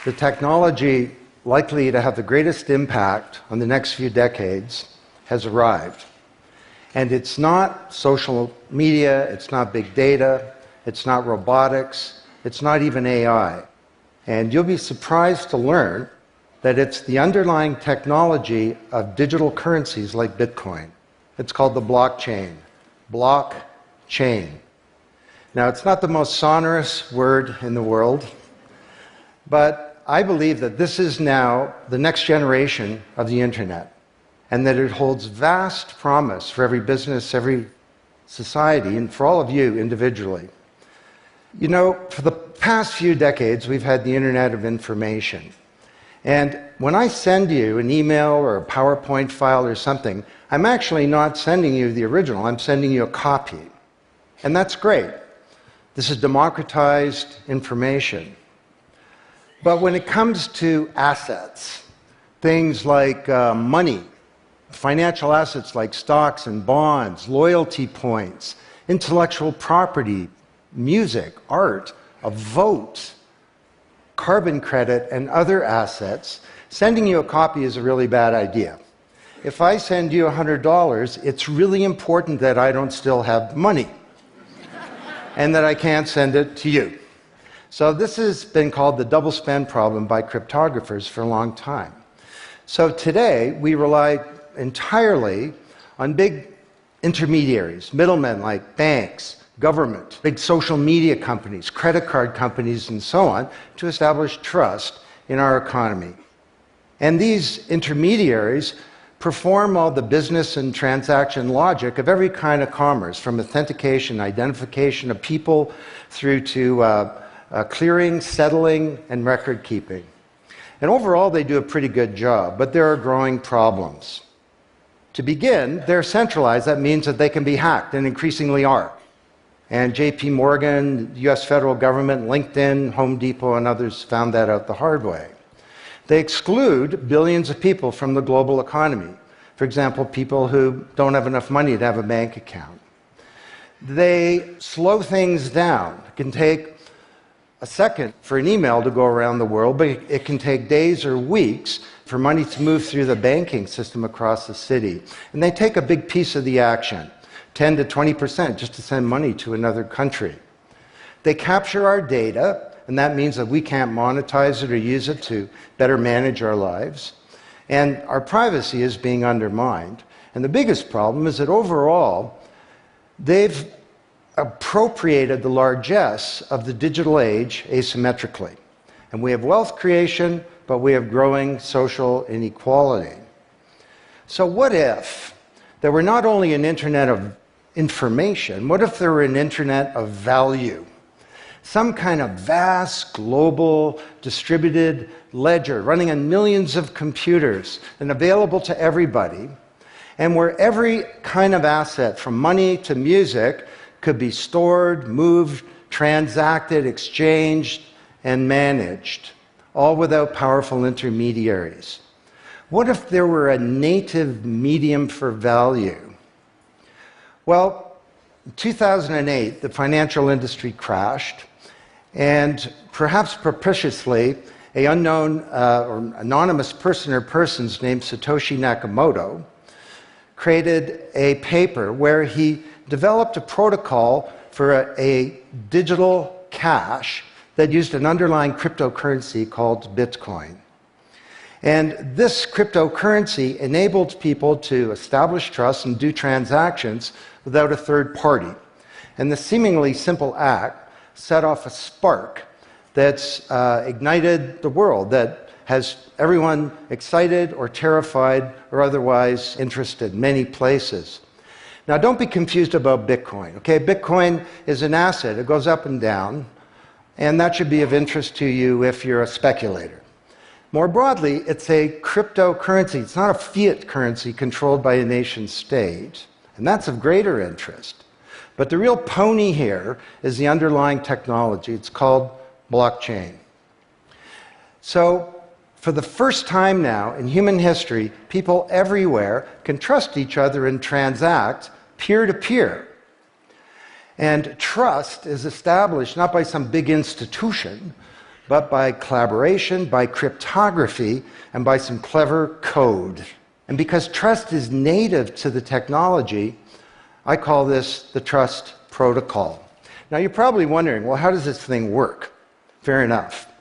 The technology likely to have the greatest impact on the next few decades has arrived. And it's not social media, it's not big data, it's not robotics, it's not even AI. And you'll be surprised to learn that it's the underlying technology of digital currencies like Bitcoin. It's called the blockchain. Blockchain. Now, it's not the most sonorous word in the world, but I believe that this is now the next generation of the internet, and that it holds vast promise for every business, every society, and for all of you individually. You know, for the past few decades, we've had the Internet of Information. And when I send you an email or a PowerPoint file or something, I'm actually not sending you the original, I'm sending you a copy. And that's great. This is democratized information. But when it comes to assets, things like money, financial assets like stocks and bonds, loyalty points, intellectual property, music, art, a vote, carbon credit, and other assets, sending you a copy is a really bad idea. If I send you $100, it's really important that I don't still have money and that I can't send it to you. So this has been called the double spend problem by cryptographers for a long time. So today, we rely entirely on big intermediaries, middlemen like banks, government, big social media companies, credit card companies, and so on, to establish trust in our economy. And these intermediaries perform all the business and transaction logic of every kind of commerce, from authentication, identification of people, through to clearing, settling, and record keeping. And overall, they do a pretty good job, but there are growing problems. To begin, they're centralized. That means that they can be hacked, and increasingly are. And JP Morgan, the US federal government, LinkedIn, Home Depot, and others found that out the hard way. They exclude billions of people from the global economy. For example, people who don't have enough money to have a bank account. They slow things down. It can take a second for an email to go around the world, but it can take days or weeks for money to move through the banking system across the city. And they take a big piece of the action, 10 to 20%, just to send money to another country. They capture our data, and that means that we can't monetize it or use it to better manage our lives. And our privacy is being undermined. And the biggest problem is that overall, they've appropriated the largesse of the digital age asymmetrically. And we have wealth creation, but we have growing social inequality. So what if there were not only an internet of information, what if there were an internet of value? Some kind of vast, global, distributed ledger running on millions of computers and available to everybody, and where every kind of asset, from money to music, could be stored, moved, transacted, exchanged, and managed, all without powerful intermediaries. What if there were a native medium for value? Well, in 2008, the financial industry crashed, and perhaps propitiously, an unknown or anonymous person or persons named Satoshi Nakamoto created a paper where he developed a protocol for a digital cash that used an underlying cryptocurrency called Bitcoin. And this cryptocurrency enabled people to establish trust and do transactions without a third party. And the seemingly simple act set off a spark that's ignited the world, that has everyone excited or terrified or otherwise interested in many places. Now, don't be confused about Bitcoin, okay? Bitcoin is an asset. It goes up and down, and that should be of interest to you if you're a speculator. More broadly, it's a cryptocurrency. It's not a fiat currency controlled by a nation state, and that's of greater interest. But the real pony here is the underlying technology. It's called blockchain. So, for the first time now in human history, people everywhere can trust each other and transact peer-to-peer. And trust is established not by some big institution, but by collaboration, by cryptography, and by some clever code. And because trust is native to the technology, I call this the trust protocol. Now you're probably wondering, well, how does this thing work? Fair enough.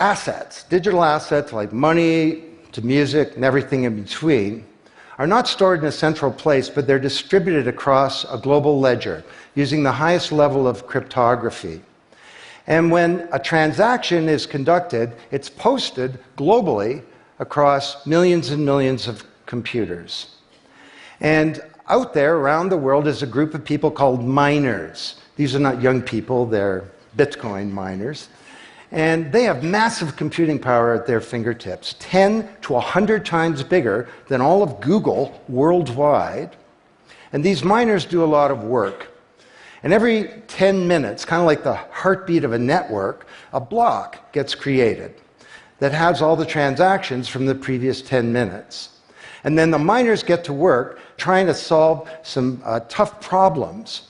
Assets, digital assets like money to music and everything in between, are not stored in a central place, but they're distributed across a global ledger using the highest level of cryptography. And when a transaction is conducted, it's posted globally across millions and millions of computers. And out there around the world is a group of people called miners. These are not young people, they're Bitcoin miners. And they have massive computing power at their fingertips, 10 to 100 times bigger than all of Google worldwide. And these miners do a lot of work. And every 10 minutes, kind of like the heartbeat of a network, a block gets created that has all the transactions from the previous 10 minutes. And then the miners get to work trying to solve some tough problems.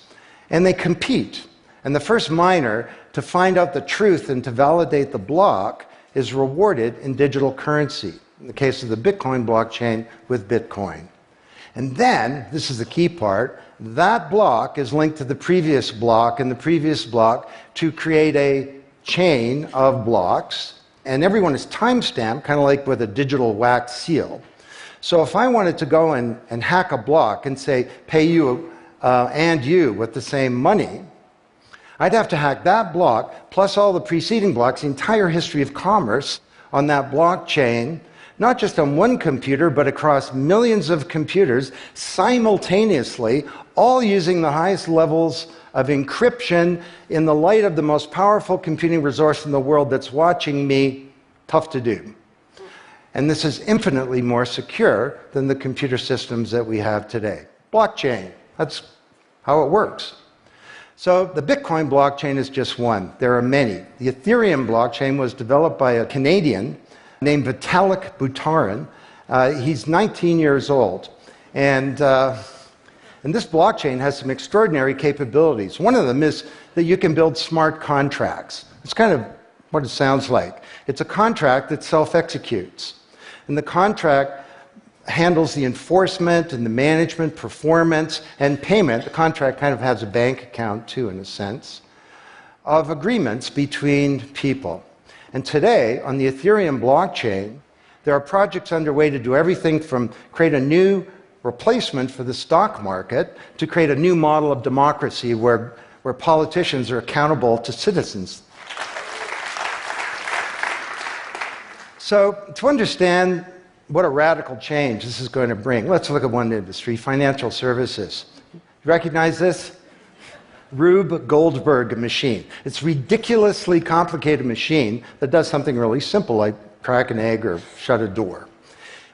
And they compete. And the first miner to find out the truth and to validate the block is rewarded in digital currency, in the case of the Bitcoin blockchain with Bitcoin. And then, this is the key part, that block is linked to the previous block and the previous block to create a chain of blocks, and everyone is timestamped, kind of like with a digital wax seal. So if I wanted to go and hack a block and say, pay you and you with the same money, I'd have to hack that block, plus all the preceding blocks, the entire history of commerce on that blockchain, not just on one computer, but across millions of computers simultaneously, all using the highest levels of encryption in the light of the most powerful computing resource in the world that's watching me. Tough to do. And this is infinitely more secure than the computer systems that we have today. Blockchain, that's how it works. So the Bitcoin blockchain is just one. There are many. The Ethereum blockchain was developed by a Canadian named Vitalik Buterin. He's 19 years old. And this blockchain has some extraordinary capabilities. One of them is that you can build smart contracts. It's kind of what it sounds like. It's a contract that self-executes. And the contract handles the enforcement and the management, performance, and payment. The contract kind of has a bank account, too, in a sense, of agreements between people. And today, on the Ethereum blockchain, there are projects underway to do everything from create a new replacement for the stock market to create a new model of democracy where politicians are accountable to citizens. So, to understand what a radical change this is going to bring, let's look at one industry, financial services. You recognize this? Rube Goldberg machine. It's a ridiculously complicated machine that does something really simple, like crack an egg or shut a door.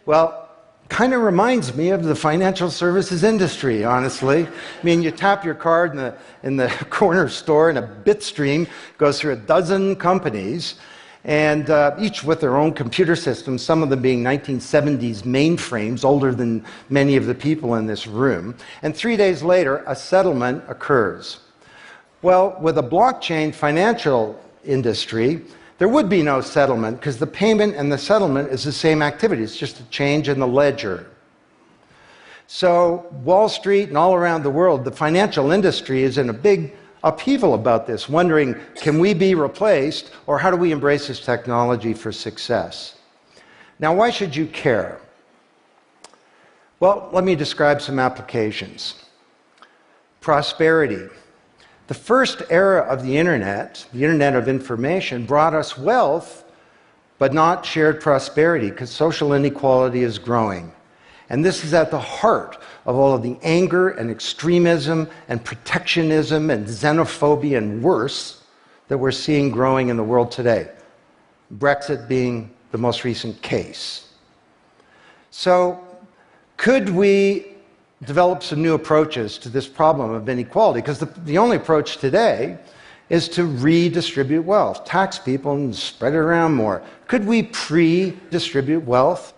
Well, kind of reminds me of the financial services industry, honestly. I mean, you tap your card in the corner store, and a bit stream goes through a dozen companies, and each with their own computer systems, some of them being 1970s mainframes, older than many of the people in this room. And 3 days later, a settlement occurs. Well, with a blockchain financial industry, there would be no settlement because the payment and the settlement is the same activity. It's just a change in the ledger. So Wall Street and all around the world, the financial industry is in a big upheaval about this, wondering, can we be replaced, or how do we embrace this technology for success? Now, why should you care? Well, let me describe some applications. Prosperity. The first era of the Internet of information, brought us wealth, but not shared prosperity, because social inequality is growing. And this is at the heart of all of the anger and extremism and protectionism and xenophobia and worse that we're seeing growing in the world today. Brexit being the most recent case. So, could we develop some new approaches to this problem of inequality? Because the only approach today is to redistribute wealth, tax people and spread it around more. Could we pre-distribute wealth?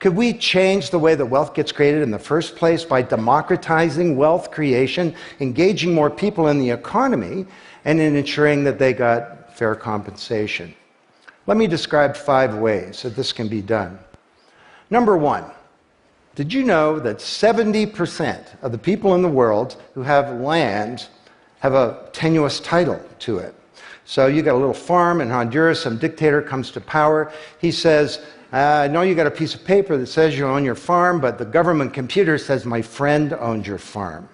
Could we change the way that wealth gets created in the first place by democratizing wealth creation, engaging more people in the economy, and in ensuring that they got fair compensation. Let me describe 5 ways that this can be done. Number 1, did you know that 70% of the people in the world who have land have a tenuous title to it? So you got a little farm in Honduras, some dictator comes to power. He says, I know you got a piece of paper that says you own your farm, but the government computer says my friend owns your farm.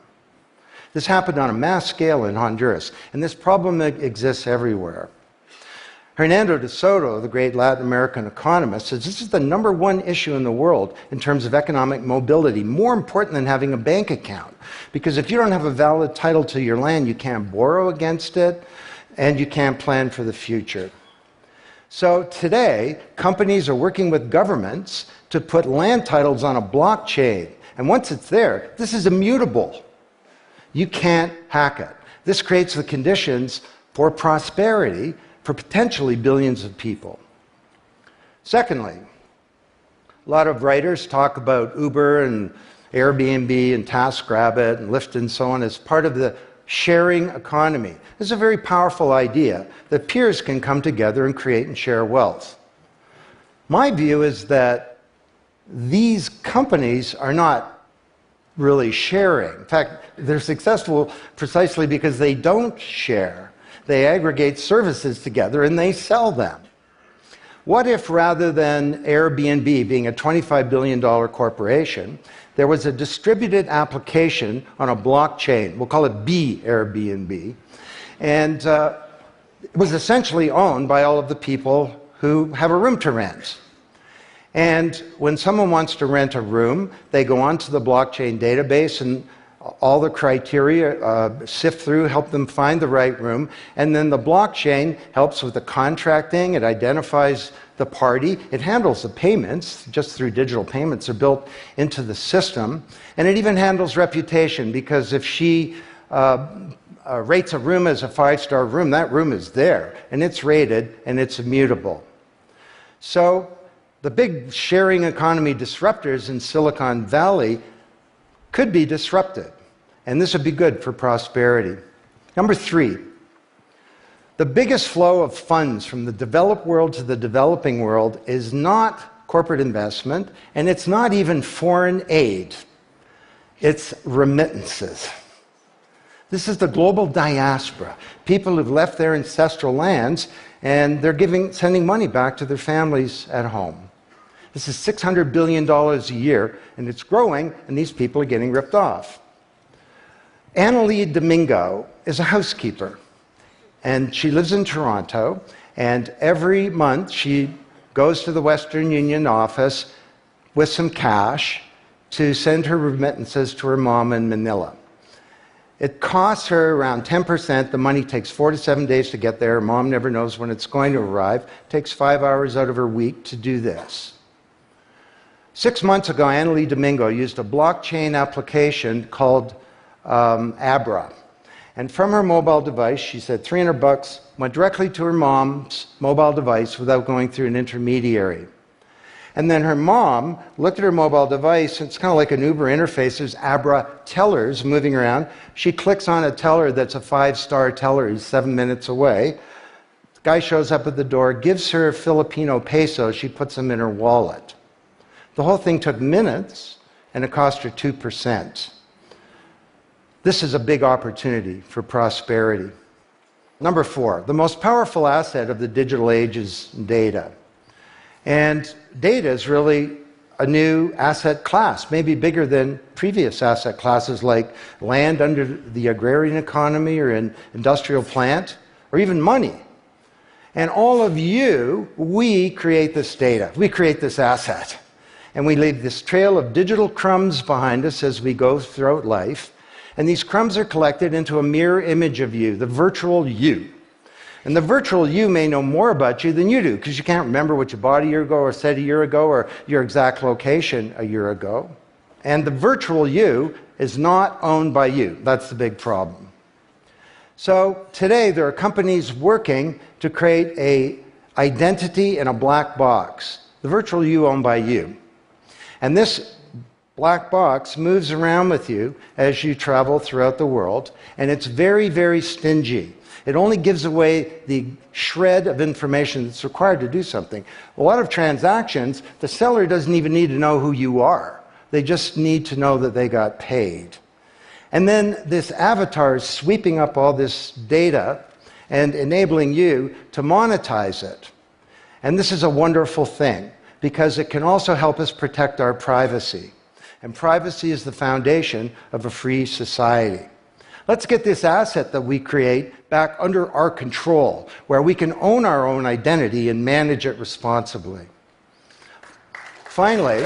This happened on a mass scale in Honduras, and this problem exists everywhere. Hernando de Soto, the great Latin American economist, says this is the #1 issue in the world in terms of economic mobility, more important than having a bank account. Because if you don't have a valid title to your land, you can't borrow against it, and you can't plan for the future. So today, companies are working with governments to put land titles on a blockchain. And once it's there, this is immutable. You can't hack it. This creates the conditions for prosperity for potentially billions of people. Secondly, a lot of writers talk about Uber and Airbnb and TaskRabbit and Lyft and so on as part of the sharing economy. This is a very powerful idea that peers can come together and create and share wealth. My view is that these companies are not really sharing. In fact, they're successful precisely because they don't share. They aggregate services together and they sell them. What if rather than Airbnb being a $25 billion corporation, there was a distributed application on a blockchain, we'll call it B Airbnb, and it was essentially owned by all of the people who have a room to rent. And when someone wants to rent a room, they go onto the blockchain database and all the criteria sift through, help them find the right room, and then the blockchain helps with the contracting, it identifies the party, it handles the payments, just through digital payments are built into the system, and it even handles reputation, because if she rates a room as a 5-star room, that room is there, and it's rated, and it's immutable. So the big sharing economy disruptors in Silicon Valley could be disrupted, and this would be good for prosperity. Number 3, the biggest flow of funds from the developed world to the developing world is not corporate investment, and it's not even foreign aid. It's remittances. This is the global diaspora, people who've left their ancestral lands, and they're sending money back to their families at home. This is $600 billion a year, and it's growing, and these people are getting ripped off. Annalie Domingo is a housekeeper, and she lives in Toronto, and every month she goes to the Western Union office with some cash to send her remittances to her mom in Manila. It costs her around 10%. The money takes 4 to 7 days to get there. Her mom never knows when it's going to arrive. It takes 5 hours out of her week to do this. 6 months ago, Annalie Domingo used a blockchain application called Abra. And from her mobile device, she said $300 went directly to her mom's mobile device without going through an intermediary. And then her mom looked at her mobile device, and it's kind of like an Uber interface. There's Abra tellers moving around. She clicks on a teller that's a 5-star teller. He's 7 minutes away. The guy shows up at the door, gives her Filipino pesos. She puts them in her wallet. The whole thing took minutes, and it cost her 2%. This is a big opportunity for prosperity. Number 4, the most powerful asset of the digital age is data. And data is really a new asset class, maybe bigger than previous asset classes like land under the agrarian economy or an industrial plant, or even money. And all of you, we create this data. We create this asset. And we leave this trail of digital crumbs behind us as we go throughout life. And these crumbs are collected into a mirror image of you, the virtual you. And the virtual you may know more about you than you do, because you can't remember what you bought a year ago or said a year ago or your exact location a year ago. And the virtual you is not owned by you. That's the big problem. So today there are companies working to create an identity in a black box. The virtual you owned by you. And this black box moves around with you as you travel throughout the world, and it's very, very stingy. It only gives away the shred of information that's required to do something. A lot of transactions, the seller doesn't even need to know who you are. They just need to know that they got paid. And then this avatar is sweeping up all this data and enabling you to monetize it. And this is a wonderful thing, because it can also help us protect our privacy. And privacy is the foundation of a free society. Let's get this asset that we create back under our control, where we can own our own identity and manage it responsibly. Finally,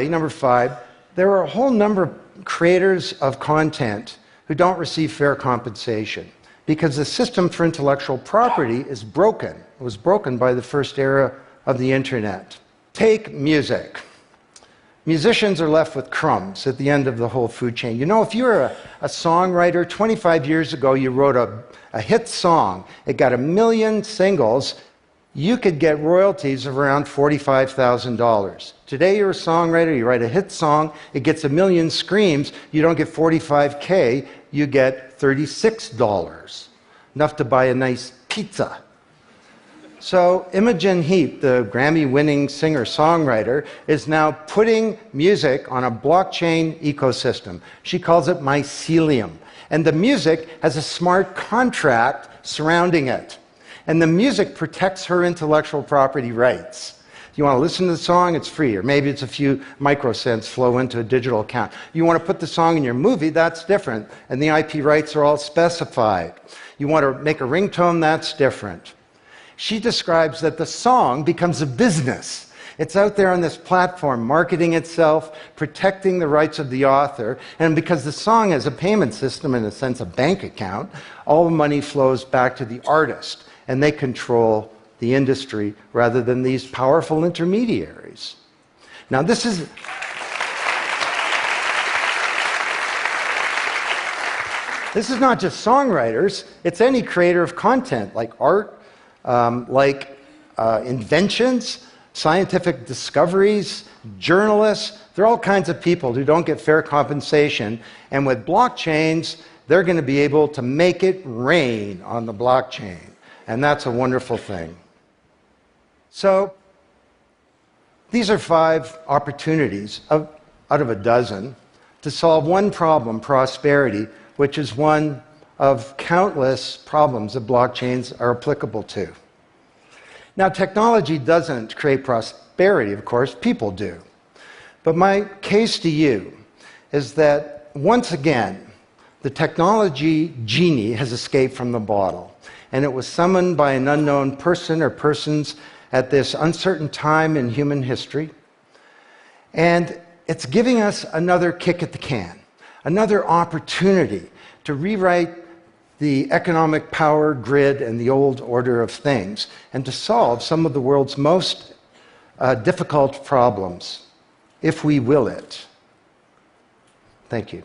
number 5, there are a whole number of creators of content who don't receive fair compensation because the system for intellectual property is broken. It was broken by the first era of the internet. Take music. Musicians are left with crumbs at the end of the whole food chain. You know, if you're a songwriter, 25 years ago you wrote a hit song, it got 1 million singles, you could get royalties of around $45,000. Today you're a songwriter, you write a hit song, it gets 1 million streams, you don't get $45K, you get $36. Enough to buy a nice pizza. So Imogen Heap, the Grammy-winning singer-songwriter, is now putting music on a blockchain ecosystem. She calls it mycelium. And the music has a smart contract surrounding it. And the music protects her intellectual property rights. You want to listen to the song, it's free, or maybe it's a few microcents flow into a digital account. You want to put the song in your movie, that's different, and the IP rights are all specified. You want to make a ringtone, that's different. She describes that the song becomes a business. It's out there on this platform, marketing itself, protecting the rights of the author, and because the song has a payment system, in a sense a bank account, all the money flows back to the artist, and they control the industry rather than these powerful intermediaries. Now this is not just songwriters, it's any creator of content, like art, inventions, scientific discoveries, journalists. There are all kinds of people who don't get fair compensation, and with blockchains, they're going to be able to make it rain on the blockchain. And that's a wonderful thing. So, these are 5 opportunities out of a dozen to solve one problem, prosperity, which is one of countless problems that blockchains are applicable to. Now, technology doesn't create prosperity, of course, people do. But my case to you is that, once again, the technology genie has escaped from the bottle, and it was summoned by an unknown person or persons at this uncertain time in human history, and it's giving us another kick at the can, another opportunity to rewrite the economic power grid and the old order of things, and to solve some of the world's most difficult problems, if we will it. Thank you.